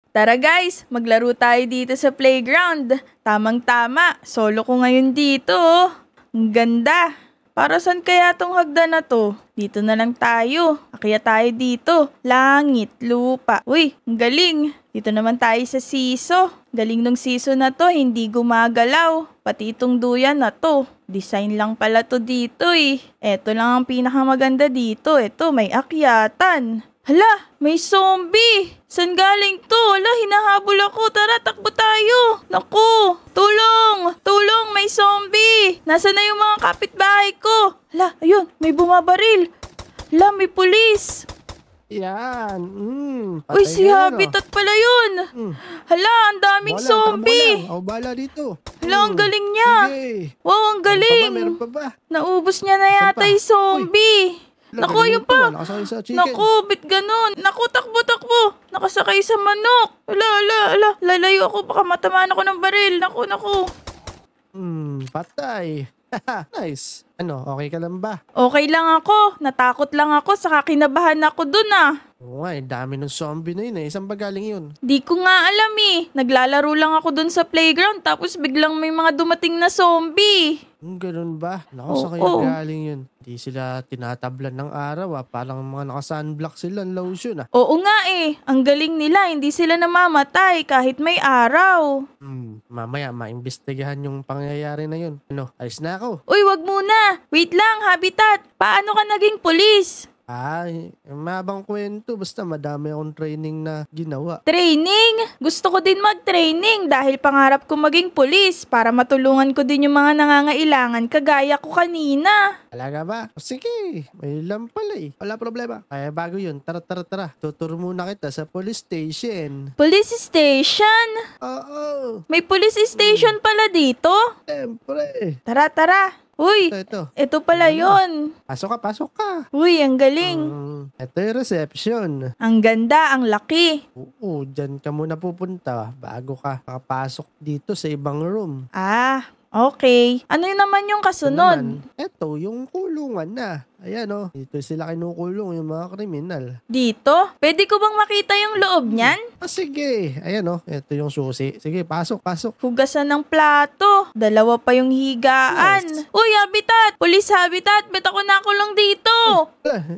Tara guys, maglaro tayo dito sa playground. Tamang-tama, solo ko ngayon dito oh. Ang ganda. Para saan kaya tong hagdan na to? Dito na lang tayo. Akyat tayo dito. Langit, lupa. Uy, ang galing. Dito naman tayo sa siso. Galing nung siso na to, hindi gumagalaw. Pati itong duyan na to. Design lang pala to dito eh. Eto lang ang pinakamaganda dito. Eto, may akyatan. Hala, may zombie! San galing to? Hala, hinahabol ako. Tara, takbo tayo. Naku, tulong! Tulong, may zombie! Nasaan na yung mga kapitbahay ko? Hala, ayun, may bumabaril. Hala, may pulis. Yan. Uy, si Habitat pala yun. Hala, ang daming zombie. Ako bala dito. Hala, ang galing niya. Sige. Wow, ang galing. Meron pa ba? Naubos niya na yata yung zombie. Naku, yung pa. Naku, bit ganun. Naku, takbo. Nakasakay sa manok. Ala. Lalayo ako, baka matamaan ako ng baril. Naku. Patay. Nice. Ano, okay ka lang ba? Okay lang ako. Natakot lang ako, saka kinabahan ako dun ah. Oo nga, dami ng zombie na yun eh. Saan ba galing yun? Di ko nga alam eh. Naglalaro lang ako dun sa playground, tapos biglang may mga dumating na zombie. Ganun ba? Naku, sa kaya galing yun. Di sila tinatablan ng araw ah. Parang mga naka-sunblock sila, lotion ah. Oo nga eh. Ang galing nila, hindi sila namamatay kahit may araw. Mamaya, maimbestigahan yung pangyayari na yun. Ano, alis na ako. Uy, wag muna. Wait lang, Habitat. Paano ka naging pulis? Ay, mabang kwento. Basta madami akong training na ginawa. Training? Gusto ko din mag-training dahil pangarap ko maging pulis para matulungan ko din yung mga nangangailangan kagaya ko kanina. Talaga ba? Sige, may lang pala eh. Wala problema. Kaya bago yun, tara. Tuturo muna kita sa police station. Police station? Oo. May police station pala dito? Siyempre. Tara. Uy, ito pala yon. Pasok ka. Uy, ang galing. Ito yung reception. Ang ganda, ang laki. Oo, dyan ka muna pupunta bago ka makapasok dito sa ibang room. Okay. Ano yun naman yung kasunod? Ito, yung kulungan na. Ayan o, dito sila kinukulong yung mga kriminal. Dito? Pwede ko bang makita yung loob niyan? Sige. Ayan o, ito yung susi. Sige, pasok. Hugasan ng plato. Dalawa pa yung higaan. Yes. Uy, Habitat! Police Habitat! Bet ako nakulong dito!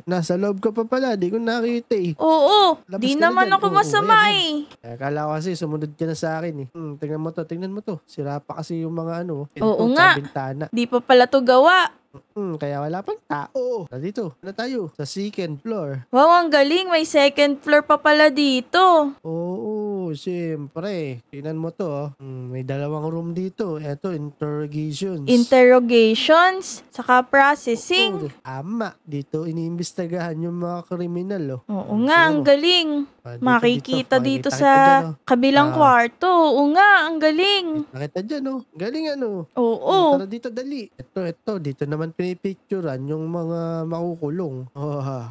Nasa loob ka pa pala. Di ko nakita eh. Oo, di naman ako masama eh. Akala ko kasi sumunod ka na sa akin eh. Tingnan mo to. Sira pa kasi yung mga oo nga. Bintana. Di pa pala to gawa. Kaya wala pang tao. Dito, na tayo. Sa second floor. Wow, ang galing. May second floor pa pala dito. Oo, siyempre. Tingnan mo to. May dalawang room dito. Eto, interrogations. Interrogations? Saka processing? Tama. Dito, iniimbestigahan yung mga kriminal. Oo nga, ang galing. Makikita dito sa kabilang kwarto. Oo nga, ang galing. Nakita dyan, galing Oo. Tara dito, dali. Ito. Dito naman pinipicturan yung mga makukulong.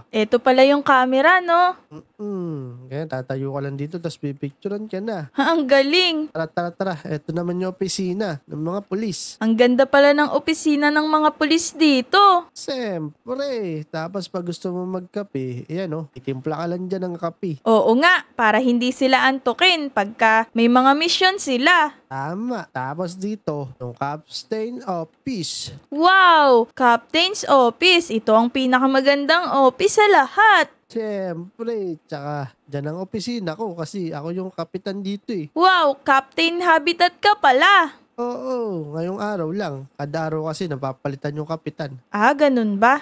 Ito pala yung camera, no? Kaya tatayo ka lang dito, tapos pipicturan ka na. Ang galing. Tara. Ito naman yung opisina ng mga pulis. Ang ganda pala ng opisina ng mga pulis dito. Siyempre. Tapos pag gusto mo magkape, ayan itimpla ka lang dyan ng kape. Oo nga, para hindi sila antukin pagka may mga mission sila. Tama. Tapos dito, yung captain office. Wow! Captain's office. Ito ang pinakamagandang office sa lahat. Siyempre. Tsaka, dyan ang opisina ko kasi ako yung kapitan dito eh. Wow! Captain Habitat ka pala. Oo, ngayong araw lang. Kada araw kasi napapalitan yung kapitan. Ganun ba?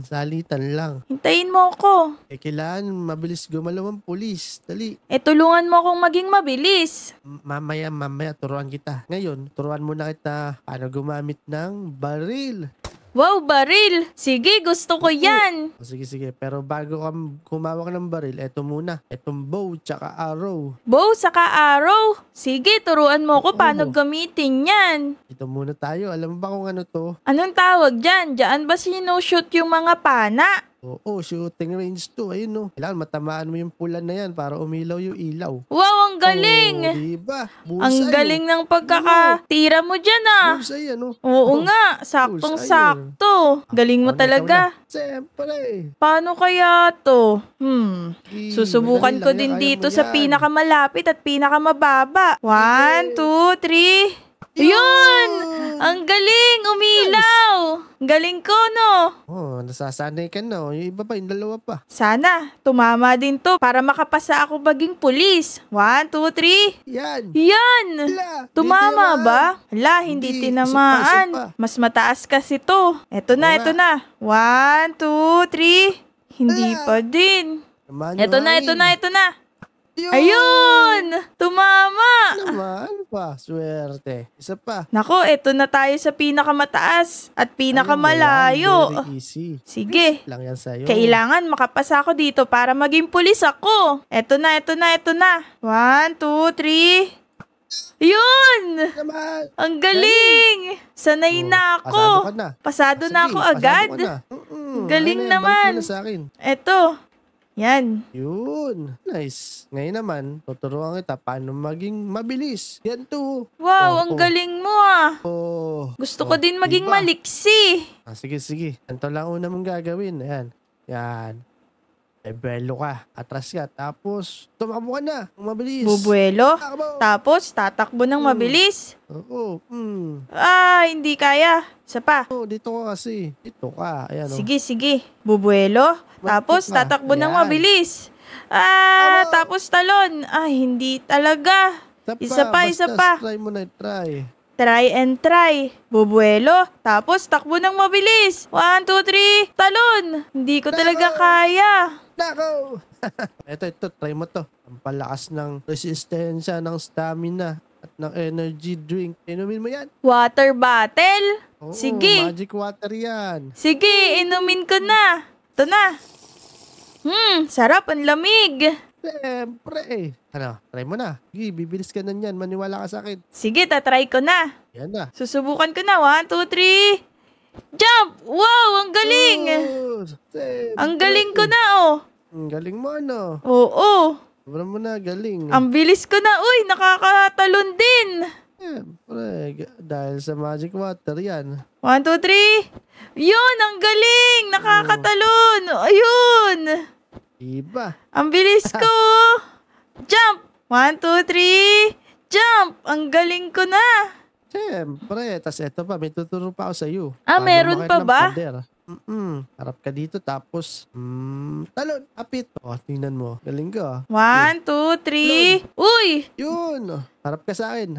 Salitan lang. Hintayin mo ako. Kailangan mabilis gumalaw ang pulis. Dali. Tulungan mo akong maging mabilis. Mamaya, turuan kita. Ngayon, turuan muna kita paano gumamit ng baril. Wow, baril! Sige, gusto ko yan! Sige. Pero bago ka kumawak ng baril, eto muna. Etong bow tsaka arrow. Bow saka arrow? Sige, turuan mo ko paano gamitin yan. Ito muna tayo. Alam mo ba kung ano to? Anong tawag dyan? Diyan ba sinushoot yung mga pana? Oo, shooting range to. Ayun no. Kailangan matamaan mo yung pula na yan para umilaw yung ilaw. Wow, ang galing! Oh, diba? Ang Bullseye, galing ng oh. pagkakatira mo dyan ah. Bullseye, ano? Oo Oh, nga, saktong-sakto. Galing mo ikaw na, ikaw talaga. na. Siyempre. Paano kaya to? Susubukan Madali ko lang din yan, kaya dito mo sa yan. pinakamalapit at pinakamababa. 1, 2, 3. Yun! Ang galing! Umilaw! Galing ko, no? Oh, nasasanay ka na. Oh. Yung iba pa, yung dalawa pa. Sana, tumama din to para makapasa ako maging pulis. 1, 2, 3. Yan. Yan! Wala, Tumama hindi ba? Hala, hindi Hindi. tinamaan. Isa pa. Mas mataas kasi to. Eto na, Oo eto nga. na. 1, 2, 3. Hindi Wala. pa din. Naman Eto yung na, eto hangin. na, eto na. Yun! Ayun! Tumama! Naman pa, swerte. Isa pa. Nako, eto na tayo sa pinakamataas at Ayun pinakamalayo. mo yan, very easy. Sige. Lang yan sa'yo. Kailangan makapasa ako dito para maging pulis ako. Eto na, eto na, eto na. 1, 2, 3. Yun! Naman. Ang galing! Sanay na ako. Pasado ka na. Pasado na Sige, ako pasado agad. ka na. Galing Ayun na yan, naman. balik mo na sa akin. Eto. Yan. Yun. Nice. Ngayon naman, tuturuan kita paano maging mabilis. Yan to. Wow, Oh, ang oh. galing mo ah. Oh. Gusto ko din maging diba? maliksi. Sige, sige. Ito lang una mong gagawin. Ayan. Yan. Belo ka. Atras ka. Tapos, tumakbo ka na. Mabilis. Bubuelo. Takbo. Tapos, tatakbo ng mabilis. Oo. Ah, hindi kaya. Isa pa. Oh, dito ka kasi. Dito ka. Ayan. Sige, sige. Bubuelo. Tapos, ka. tatakbo ng Ayan. mabilis. Ah, Tama. tapos talon. Ay, hindi talaga. Isa pa, isa pa. Try mo na. Try. Try and try. Bubuelo. Tapos, takbo ng mabilis. 1, 2, 3. Talon. Hindi ko talaga kaya. Nako! ito. Try mo to. Ang palakas ng resistensya, ng stamina, at ng energy drink. Inumin mo yan. Water bottle. Oo, Sige. Magic water yan. Sige, inumin ko na. Ito na. Sarap. Ang lamig. Siyempre eh. Ano, try mo na. Sige, bibilis ka na yan. Maniwala ka sa akin. Sige, tatry ko na. Yan na. Susubukan ko na. 1, 2, 3. Jump! Wow, ang galing! Oh, siyempre. Ang galing ko na, oh. Ang galing mo ano. Oo. Sobrang mo na galing. Ang bilis ko na. Uy, nakakatalon din. Siyempre. Dahil sa magic water yan. 1, 2, 3. Yun, ang galing. Nakakatalon. Ayun. Diba? Ang bilis ko. Jump. 1, 2, 3. Jump. Ang galing ko na. Siyempre. Tapos eto pa, may tuturo pa ako sa iyo. Meron pa ba? Harap ka dito tapos talon, apit. Oh, tingnan mo. Galing ka. 1, 2, 3. Uy, Yun. Harap ka sa akin.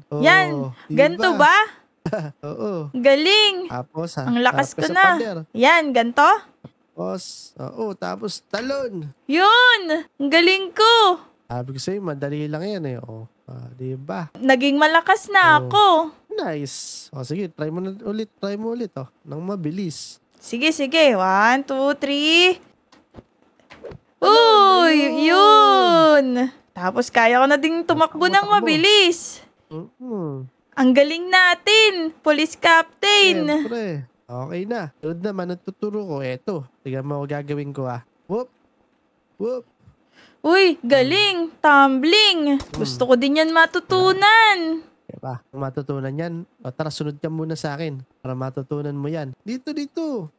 Oh, yan. diba? Ganto ba? Oo. Galing. Tapos Ang lakas harap ko ka sa na. pader. Yan, ganto? Tapos talon. Yun. Ang galing ko. Sabi ko sa'yo, madali lang yan eh. Oh, diba? Naging malakas na Oh. ako. Nice. Sige, try mo ulit. Oh, nang mabilis. Sige, sige. 1, 2, 3. Uy, yun. Tapos kaya ko na ding tumakbo ng Takbo. mabilis. Ang galing natin, Police Captain. Siyempre. Okay na. Sunod naman, ang tuturo ko. Eto. Tignan mo gagawin ko Whoop. Whoop. Uy, galing. Tumbling. Gusto ko din yan matutunan. Diba? Kung matutunan yan, tara, sunod ka muna sa akin para matutunan mo yan. Dito.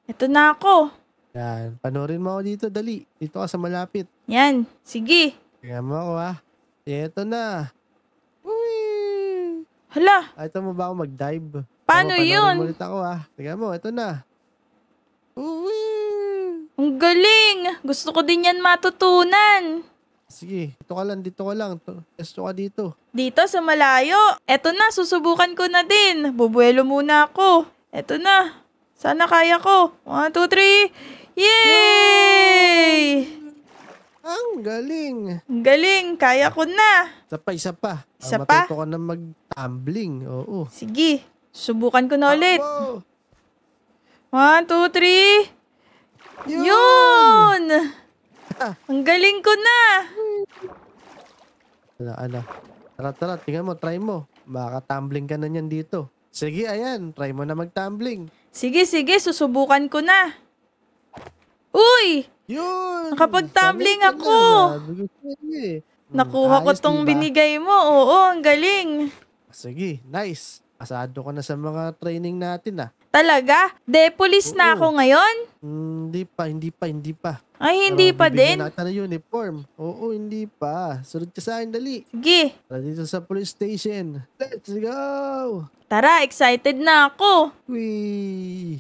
Ito na ako. Yan. Panorin mo ako dito, dali. Dito ka sa malapit. Yan, sige. Tingnan mo ako Ito na. Uy! Hala, Ito mo ba ako mag-dive? Paano Panorin yun? mo ulit ako Tingnan mo, ito na. Uy! ang galing. Gusto ko din yan matutunan. Sige, dito ka lang. Testo ka dito. Dito sa malayo. Eto na, susubukan ko na din. Bubuelo muna ako. Eto na. Sana kaya ko. 1, 2, 3. Yay! Ang galing. Ang galing, kaya ko na. Isa pa. Isa pa? Matuto ka na mag-tumbling. Oo. Sige, subukan ko na ulit. Takbo! 1, 2, 3. Yun! Ang galing ko na. Ano? Tara, tingnan mo, try mo. Baka tumbling ka na niyan dito. Sige, ayan, try mo na mag-tumbling. Sige, susubukan ko na. Uy! Yun! Nakapag-tumbling sanay ka ako. na. Sabi ko sa'yo eh. Nakuha ko Ayos, tong diba? binigay mo. Oo, ang galing. Sige, nice. Pasado ka na sa mga training natin ah. Talaga? Police na Oo. ako ngayon? Hindi pa. Ay, hindi Pero pa bibigyan din. natin ng uniform. Oo, hindi pa. Sunod ka sa akin, dali. Sige. Tara dito sa police station. Let's go! Tara, excited na ako. Wee!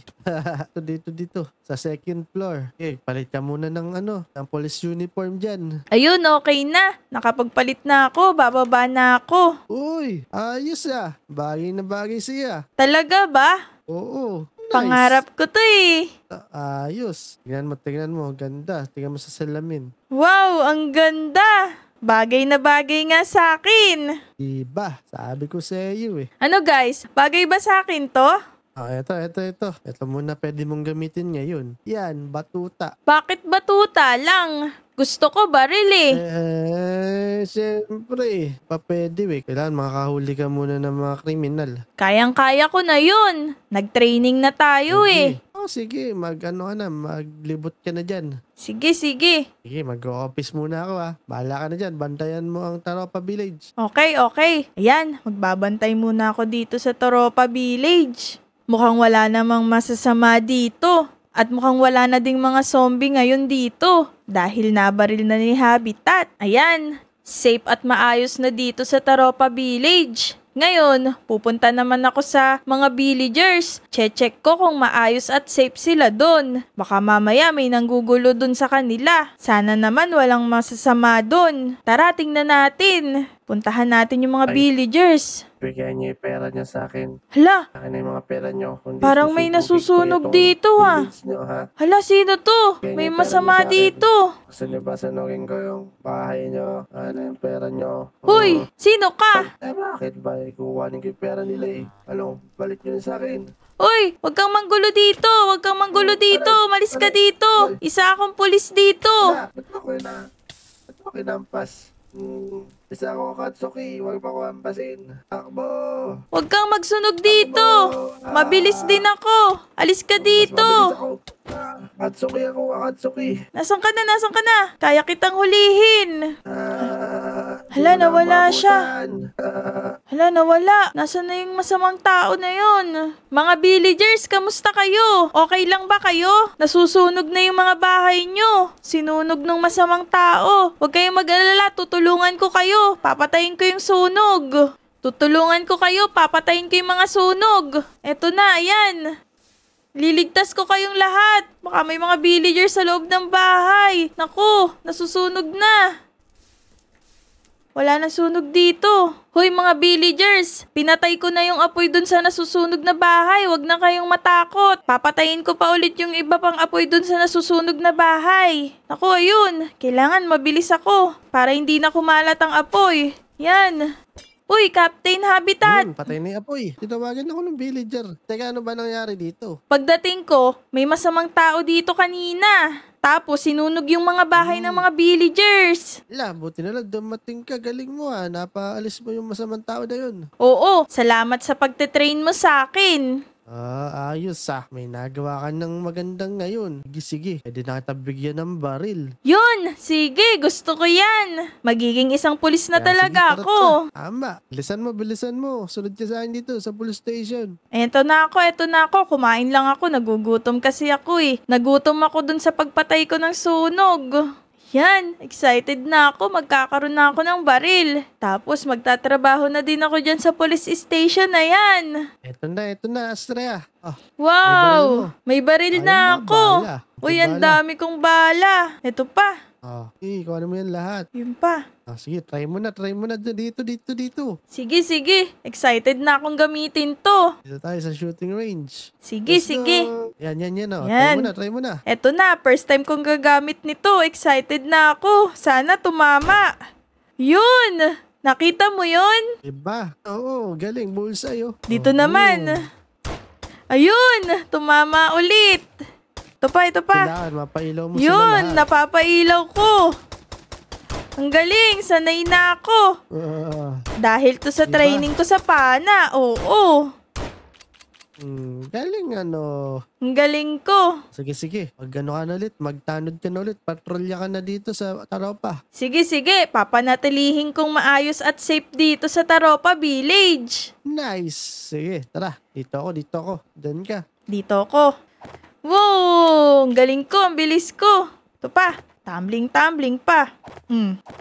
dito. Sa second floor. Okay, palit ka muna ng ng police uniform dyan. Ayun, okay na. Nakapagpalit na ako. Bababa na ako. Uy! Ayos ah! Bagay na bagay siya. Talaga ba? Oo. Nice. Pangarap ko to eh. Ayos. Tingnan mo. Ganda. Tingnan mo sa salamin. Wow, ang ganda. Bagay na bagay nga sa akin. Diba? Sabi ko sa iyo eh. Ano guys, bagay ba sa akin to? Ito. Ito muna pwede mong gamitin ngayon. Yan, batuta. Bakit batuta lang? Gusto ko baril eh. Siyempre. Pwede eh. Kailangan makakahuli ka muna ng mga kriminal. Kayang-kaya ko na yun. Nag-training na tayo eh. Sige. Maglibot ka na dyan. Sige. Sige, mag-office muna ako ah. Bahala ka na dyan. Bantayan mo ang Taropa Village. Okay. Ayan, magbabantay muna ako dito sa Taropa Village. Mukhang wala namang masasama dito. At mukhang wala na ding mga zombie ngayon dito. Dahil nabaril na ni Habitat. Ayan, safe at maayos na dito sa Taropa Village. Ngayon, pupunta naman ako sa mga villagers. Check ko kung maayos at safe sila doon. Baka mamaya may nanggugulo doon sa kanila. Sana naman walang masasama doon. Tara, tingnan natin. Puntahan natin yung mga villagers. Bigyan niyo yung pera niya sa akin. Hala, Akin na yung mga pera niyo. parang may nasusunog dito ah. Hala, sino to? May masama dito. Gusto niyo ba sunugin ko yung bahay niyo? Ano yung pera niyo? Hoy, sino ka? Bakit ba? Kukuhanin ko yung pera nila eh. Balik niyo sa akin. Uy, wag kang manggulo dito. Malis ka dito. Isa akong pulis dito. Ba't ako kinampas? Isa ako Katsuki, huwag pa ko ampasin. Takbo! Wag kang magsunog dito. Mabilis din ako. Alis ka dito. Katsuki ako, Katsuki. Nasaan ka na? Kaya kitang hulihin. Hala, nawala siya. Nawala. Nasaan na yung masamang tao na yun? Mga villagers, kamusta kayo? Okay lang ba kayo? Nasusunog na yung mga bahay nyo. Sinunog ng masamang tao. Huwag kayong mag-alala, tutulungan ko kayo. Papatayin ko yung sunog. Papatayin ko yung mga sunog. Eto na, ayan. Liligtas ko kayong lahat. Baka may mga villagers sa loob ng bahay. Naku, nasusunog na. Wala na sunog dito. Hoy mga villagers, pinatay ko na yung apoy dun sa nasusunog na bahay. Huwag na kayong matakot. Papatayin ko pa ulit yung iba pang apoy dun sa nasusunog na bahay. Naku, ayun. Kailangan mabilis ako para hindi na kumalat ang apoy. Yan. Uy, Captain Habitat. Patay na yung apoy. Tinawagan ako ng villager. Teka, ano ba nangyari dito? Pagdating ko, may masamang tao dito kanina. Tapos, sinunog yung mga bahay ng mga villagers. Buti na lang dumating ka. Galing mo ah. Napaalis mo yung masamang tao na yun. Oo, salamat sa pagtitrain mo sa akin. Ayos ah. May nagawa ka ng magandang ngayon. Sige. Pwede na kita bigyan ng baril. Yun! Sige, gusto ko yan. Magiging isang pulis na Kaya talaga sige, ako. Tama. Bilisan mo. Sunod ka sa akin dito sa police station. Eto na ako. Kumain lang ako. Nagugutom kasi ako eh. Nagutom ako dun sa pagpatay ko ng sunog. Yan, excited na ako. Magkakaroon na ako ng baril. Tapos magtatrabaho na din ako dyan sa police station na yan. Ito na, Astrea. Wow! May baril na ako. Bala. Uy, ang dami kong bala. Ito pa. Kuha mo yan lahat. Yun pa. Sige, try mo na. Dito. Sige. Excited na akong gamitin to. Dito tayo sa shooting range. Sige. Yan. Yan. Try mo na. Eto na, first time kong gagamit nito. Excited na ako. Sana tumama. Yun! Nakita mo yun? Diba? Oo, galing. Bullseye oh. Dito naman. Ayun! Tumama ulit. Ito pa. Kailangan mapailaw mo sila Yun! lahat. Napapailaw ko. Ang galing! Sanay na ako. Dahil to sa training ko sa pana. Oo. Galing ano. Ang galing ko. Sige. Pag ano ka na ulit, magtanod ka na ulit. Patrolya ka na dito sa Taropa. Sige, papanatilihin kong maayos at safe dito sa Taropa Village. Nice. Sige, tara. Dito ako. Diyan ka. Dito ako. Wow! Ang galing ko, ang bilis ko. Ito pa, tumbling pa.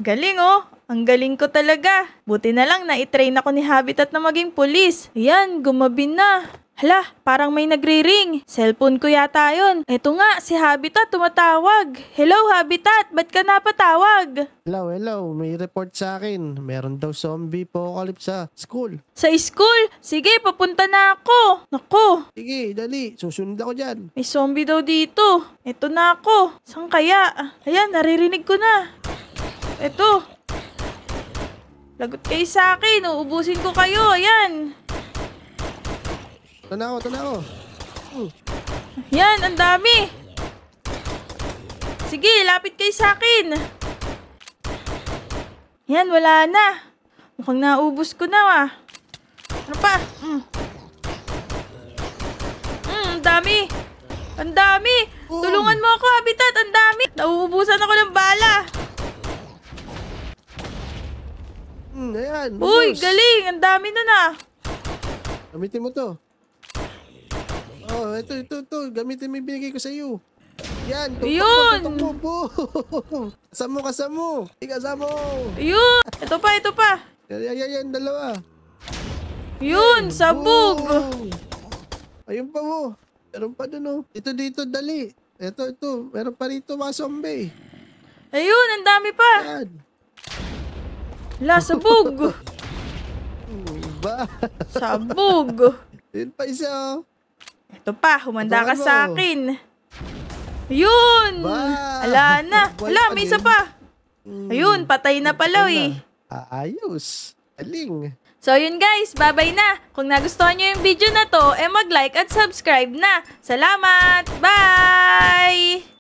Galing oh. Ang galing ko talaga. Buti na lang na-train ako ni Habitat na maging pulis. Ayan, gumabi na. Hala, parang may nagre-ring. Cellphone ko yata yun. Eto nga, si Habitat tumatawag. Hello Habitat, ba't ka napatawag? Hello. May report sa akin. Meron daw zombie apocalypse sa school. Sa school? Sige, papunta na ako. Nako, Sige, dali. Susunod ako dyan. may zombie daw dito. Eto na ako. Saan kaya? Ayan, naririnig ko na. Eto. Lagot kayo sa akin. Uubusin ko kayo. Ayan. Ito na ako. Yan, ang dami. Sige, lapit kayo sa akin. Yan, wala na. Mukhang naubos ko na Ano pa? Ang dami. Ang dami. Tulungan mo ako, Habitat. Ang dami. Nauubusan ako ng bala. Ayan. Uy, ubos. galing. Ang dami na. Gamitin mo to. Oh, ito. Gamitin mo yung binigay ko sa iyo. Yan. Yun. Tutok mo. Kasamo. Ikasamo. Ayun. Ito pa. Yan, dalawa. Yun, sabog. Boom. Ayun pa mo. Meron pa dun oh. Dito, dali. Ito. Meron pa rito mga zombie. Ayun, ang dami pa. Yan. Hala, sabog. Ba? Sabog. Yun pa isa oh. Ito pa, humanda ka Tulungan sa mo. akin. Yun! Ba? Ala na. Buhay Ala, pa may isa din. pa. Ayun, patay na pala eh. Ayos. Aling. So yun guys, bye-bye na. Kung nagustuhan nyo yung video na to, mag-like at subscribe na. Salamat! Bye!